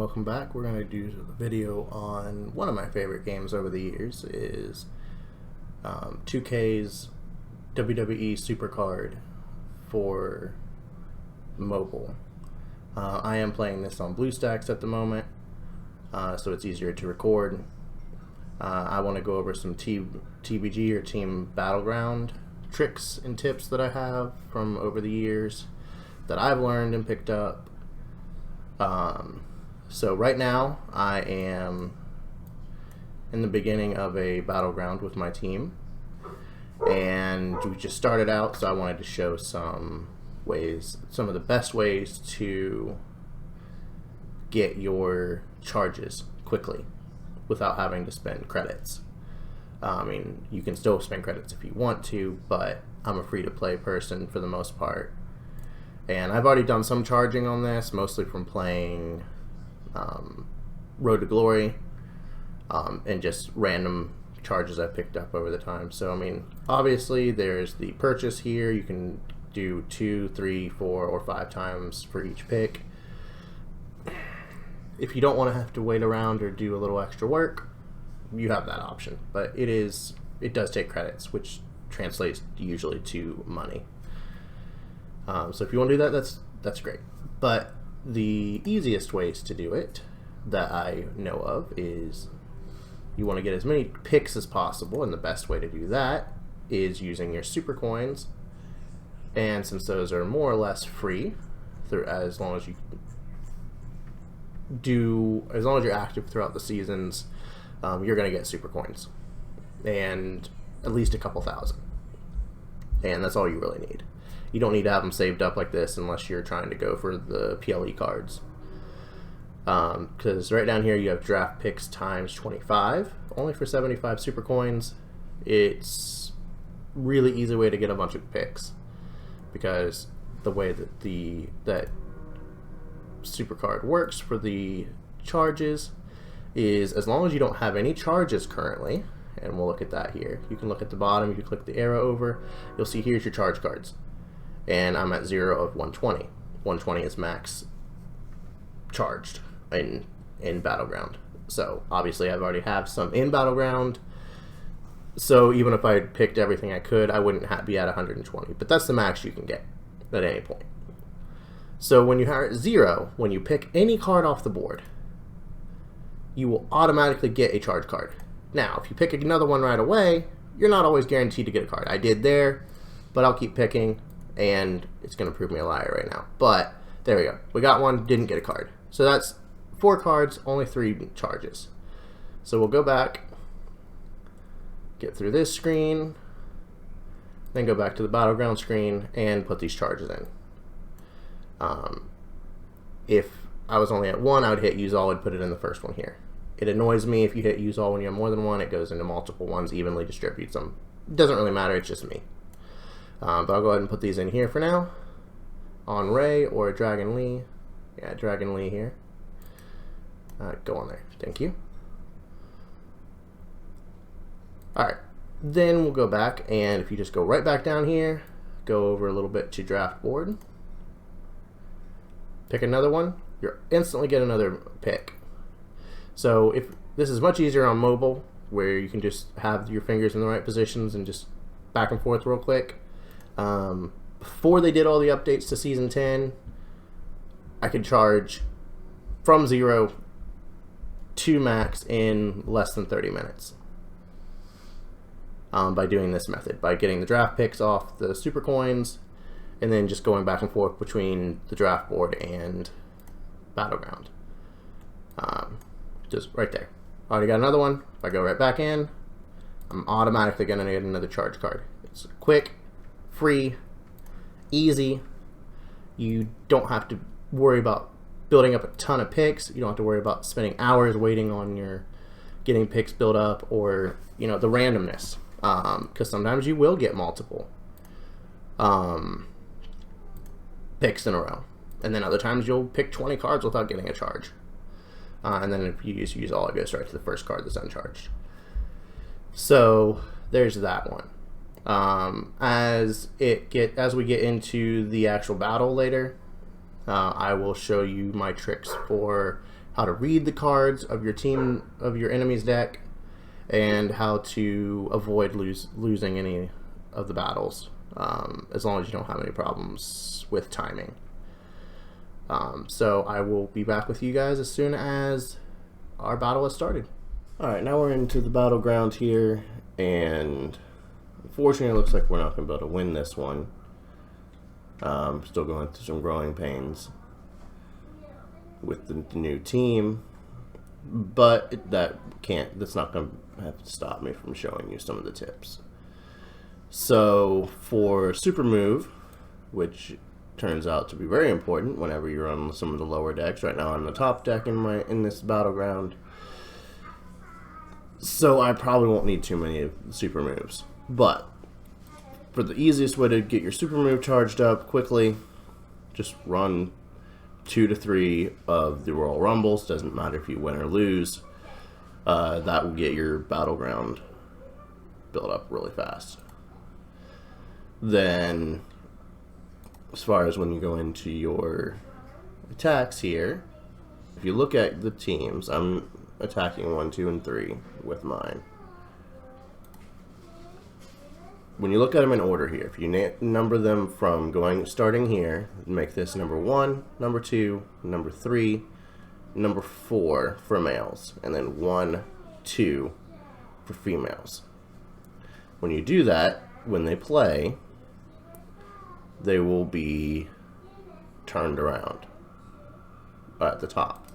welcome back. We're going to do a video on one of my favorite games over the years is 2K's WWE Supercard for mobile. I am playing this on BlueStacks at the moment, so it's easier to record. I want to go over some TBG or Team Battleground tricks and tips that I have from over the years that I've learned and picked up. So right now I am in the beginning of a battleground with my team, and we just started out, so I wanted to show some of the best ways to get your charges quickly without having to spend credits. I mean, you can still spend credits if you want to, but I'm a free-to-play person for the most part. And I've already done some charging on this, mostly from playing Road to Glory and just random charges I've picked up over the time. So, I mean, obviously there's the purchase here. You can do 2, 3, 4, or 5 times for each pick. If you don't want to have to wait around or do a little extra work, you have that option. But it does take credits, which translates usually to money. So if you want to do that, that's great. But the easiest ways to do it that I know of is you want to get as many picks as possible, and the best way to do that is using your super coins. And since those are more or less free, as long as you're active throughout the seasons, you're going to get super coins, and at least a couple thousand. And that's all you really need. You don't need to have them saved up like this unless you're trying to go for the PLE cards. Because right down here you have draft picks times 25, only for 75 super coins. It's really easy way to get a bunch of picks, because the way that that Supercard works for the charges is as long as you don't have any charges currently, and we'll look at that here. You can look at the bottom, you can click the arrow over, you'll see here's your charge cards. And I'm at 0 of 120. 120 is max charged in Battleground. So obviously I've already have some in Battleground. So even if I had picked everything I could, I wouldn't be at 120. But that's the max you can get at any point. So when you are at 0, when you pick any card off the board, you will automatically get a charge card. Now, if you pick another one right away, you're not always guaranteed to get a card. I did there, but I'll keep picking, and it's going to prove me a liar right now. But there we go. We got one, didn't get a card. So that's 4 cards, only 3 charges. So we'll go back, get through this screen, then go back to the Battleground screen and put these charges in. If I was only at 1, I would hit use all and put it in the first one here. It annoys me if you hit use all when you have more than one. It goes into multiple ones, evenly distributes them. It doesn't really matter, it's just me. But I'll go ahead and put these in here for now. On Ray or Dragon Lee. Yeah, Dragon Lee here. Go on there. Thank you. Alright. Then we'll go back, and if you just go right back down here, go over a little bit to draft board. Pick another one. You'll instantly get another pick. So if this is much easier on mobile, where you can just have your fingers in the right positions and just back and forth real quick. Before they did all the updates to Season 10, I could charge from 0 to max in less than 30 minutes by doing this method, by getting the draft picks off the super coins and then just going back and forth between the draft board and Battleground. Just right there. Already got another one. If I go right back in, I'm automatically going to get another charge card. It's quick, free, easy. You don't have to worry about building up a ton of picks. You don't have to worry about spending hours waiting on your getting picks built up, or the randomness, because sometimes you will get multiple picks in a row, and then other times you'll pick 20 cards without getting a charge, and then if you use all, it goes right to the first card that's uncharged. So there's that one. As we get into the actual battle later, I will show you my tricks for how to read the cards of your team, of your enemy's deck, and how to avoid losing any of the battles, as long as you don't have any problems with timing. So I will be back with you guys as soon as our battle has started. Alright, now we're into the battleground here, and unfortunately it looks like we're not going to be able to win this one. Still going through some growing pains with the new team, but that's not going to have to stop me from showing you some of the tips. So for super move, which turns out to be very important whenever you're on some of the lower decks. Right now I'm on the top deck in this battleground, so I probably won't need too many super moves. But for the easiest way to get your super move charged up quickly, just run 2 to 3 of the Royal Rumbles. Doesn't matter if you win or lose. That will get your battleground built up really fast. Then, as far as when you go into your attacks here, if you look at the teams, I'm attacking 1, 2, and 3 with mine. When you look at them in order here, if you number them from starting here, make this number 1, number 2, number 3, number 4 for males, and then 1, 2 for females. When you do that, when they play, they will be turned around at the top,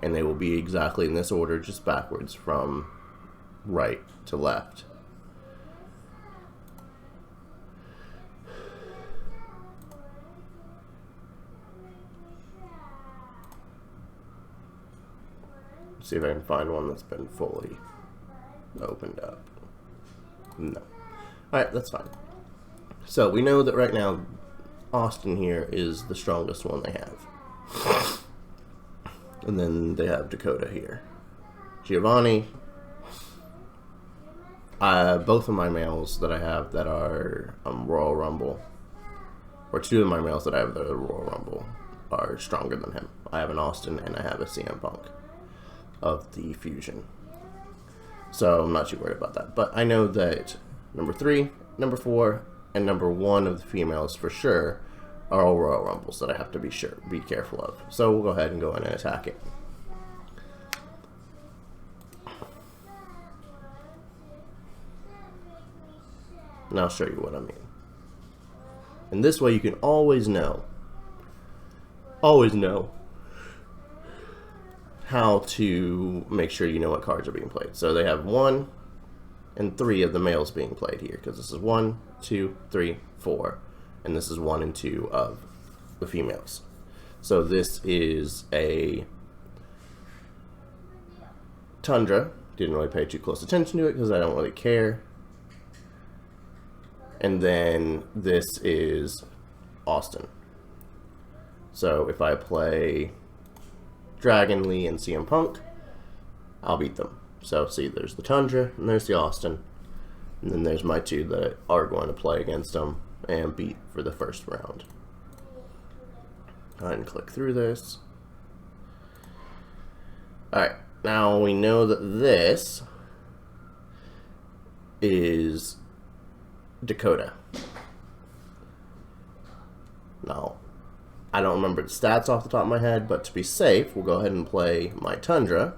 and they will be exactly in this order, just backwards from right to left. See if I can find one that's been fully opened up. No. Alright, that's fine. So we know that right now Austin here is the strongest one they have. And then they have Dakota here. Giovanni. Both of my males that I have that are Royal Rumble, or 2 of my males that I have that are Royal Rumble, are stronger than him. I have an Austin and I have a CM Punk of the Fusion. So I'm not too worried about that. But I know that number 3, number 4, and number 1 of the females for sure are all Royal Rumbles that I have to be careful of. So we'll go ahead and go in and attack it. And I'll show you what I mean. And this way you can always know how to make sure you know what cards are being played. So they have 1 and 3 of the males being played here, because this is 1, 2, 3, 4, and this is 1 and 2 of the females. So this is a Tundra. Didn't really pay too close attention to it because I don't really care. And then this is Austin. So if I play Dragon, Lee, and CM Punk, I'll beat them. So see, there's the Tundra, and there's the Austin, and then there's my 2 that are going to play against them and beat for the first round. Go ahead and click through this. Alright, now we know that this is Dakota. Now, I don't remember the stats off the top of my head, but to be safe, we'll go ahead and play my Tundra.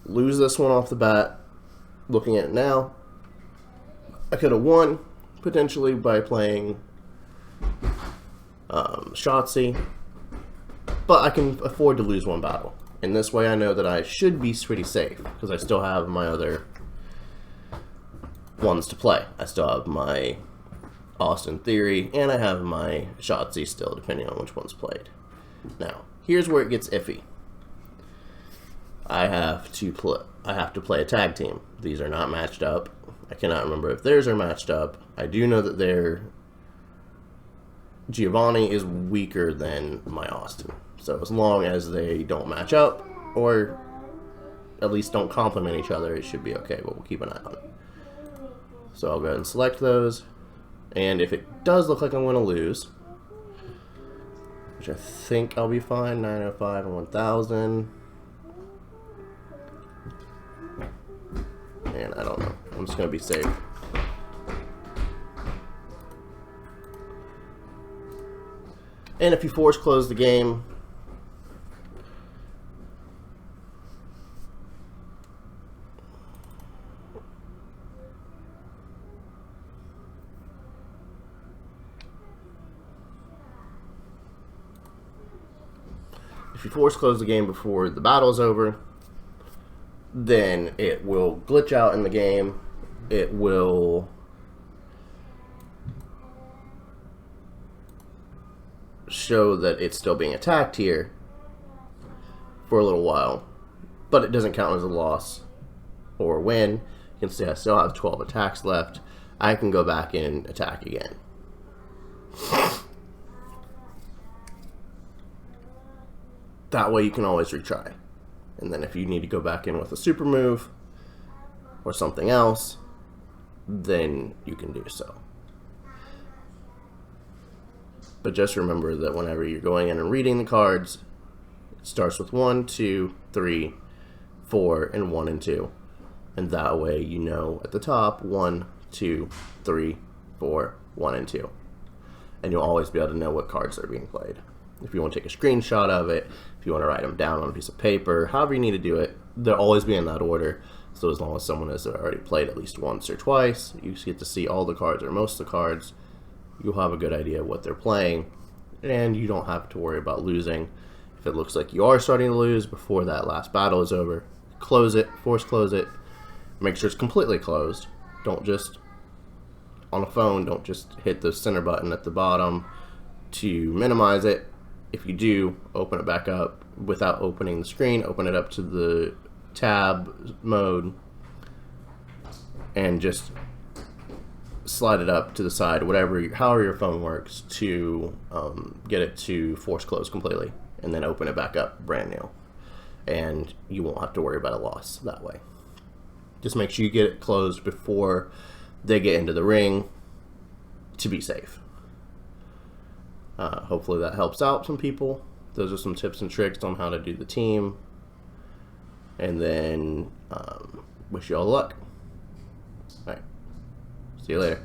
Lose this one off the bat. Looking at it now, I could have won potentially by playing Shotzi, but I can afford to lose one battle. In this way, I know that I should be pretty safe because I still have my other ones to play. I still have my Austin Theory, and I have my Shotzi still, depending on which one's played. Now, here's where it gets iffy. I have to play a tag team. These are not matched up. I cannot remember if theirs are matched up. I do know that their Giovanni is weaker than my Austin. So as long as they don't match up, or at least don't complement each other, it should be okay, but we'll keep an eye on it. So I'll go ahead and select those. And if it does look like I'm going to lose, which I think I'll be fine. 905 and 1000. And I don't know. I'm just going to be safe. And if you force close the game, before the battle's over, then it will glitch out in the game. It will show that it's still being attacked here for a little while, but it doesn't count as a loss or a win. You can see I still have 12 attacks left. I can go back in and attack again. That way you can always retry. And then if you need to go back in with a super move or something else, then you can do so. But just remember that whenever you're going in and reading the cards, it starts with 1, 2, 3, 4, and 1 and 2. And that way you know at the top 1, 2, 3, 4, 1 and 2. And you'll always be able to know what cards are being played. If you want to take a screenshot of it, if you want to write them down on a piece of paper, however you need to do it, they'll always be in that order. So as long as someone has already played at least once or twice, you get to see all the cards or most of the cards. You'll have a good idea of what they're playing, and you don't have to worry about losing. If it looks like you are starting to lose before that last battle is over, close it, force close it, make sure it's completely closed. Don't just, on a phone, don't just hit the center button at the bottom to minimize it. If you do, open it back up without opening the screen, open it up to the tab mode, and just slide it up to the side, however your phone works, to get it to force close completely, and then open it back up brand new, and you won't have to worry about a loss that way. Just make sure you get it closed before they get into the ring to be safe. Hopefully that helps out some people. Those are some tips and tricks on how to do the team, and then wish you all luck. All right, see you later.